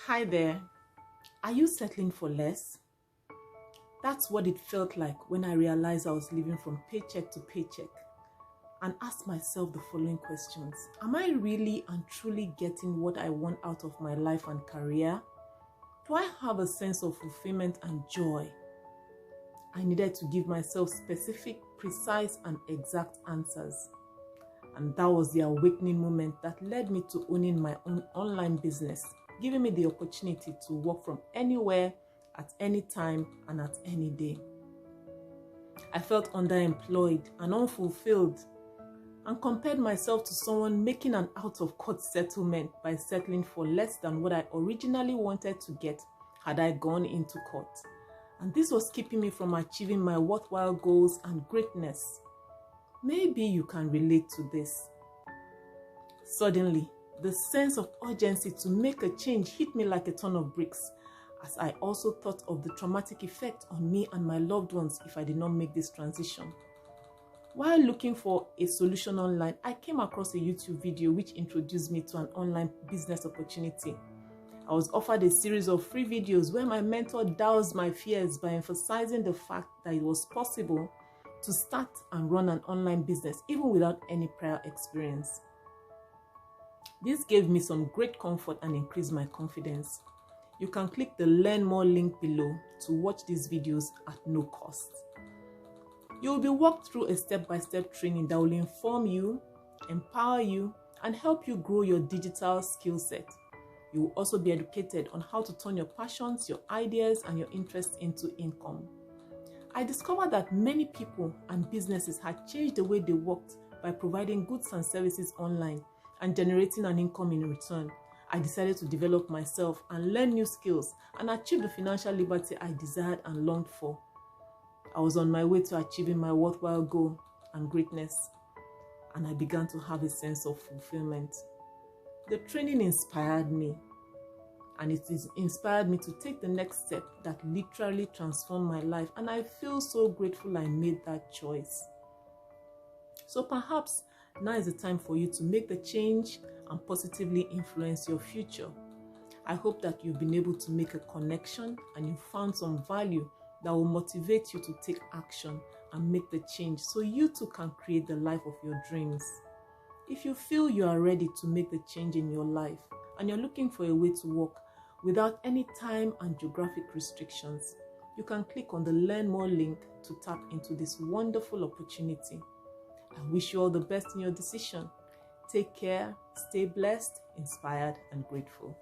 Hi there. Are you settling for less? That's what it felt like when I realized I was living from paycheck to paycheck and asked myself the following questions. Am I really and truly getting what I want out of my life and career? Do I have a sense of fulfillment and joy? I needed to give myself specific, precise, and exact answers. And that was the awakening moment that led me to owning my own online business, giving me the opportunity to work from anywhere, at any time, and at any day. I felt underemployed and unfulfilled and compared myself to someone making an out-of-court settlement by settling for less than what I originally wanted to get had I gone into court. And this was keeping me from achieving my worthwhile goals and greatness. Maybe you can relate to this. Suddenly, the sense of urgency to make a change hit me like a ton of bricks, as I also thought of the traumatic effect on me and my loved ones if I did not make this transition. While looking for a solution online, I came across a YouTube video which introduced me to an online business opportunity. I was offered a series of free videos where my mentor doused my fears by emphasizing the fact that it was possible to start and run an online business even without any prior experience. This gave me some great comfort and increased my confidence. You can click the Learn More link below to watch these videos at no cost. You will be walked through a step-by-step training that will inform you, empower you, and help you grow your digital skill set. You will also be educated on how to turn your passions, your ideas, and your interests into income. I discovered that many people and businesses had changed the way they worked by providing goods and services online and generating an income in return. I decided to develop myself and learn new skills and achieve the financial liberty I desired and longed for. I was on my way to achieving my worthwhile goal and greatness, and I began to have a sense of fulfillment. The training inspired me, and it inspired me to take the next step that literally transformed my life, and I feel so grateful I made that choice. So perhaps now is the time for you to make the change and positively influence your future. I hope that you've been able to make a connection and you found some value that will motivate you to take action and make the change so you too can create the life of your dreams. If you feel you are ready to make the change in your life and you're looking for a way to work without any time and geographic restrictions, you can click on the Learn More link to tap into this wonderful opportunity. I wish you all the best in your decision. Take care, stay blessed, inspired, and grateful.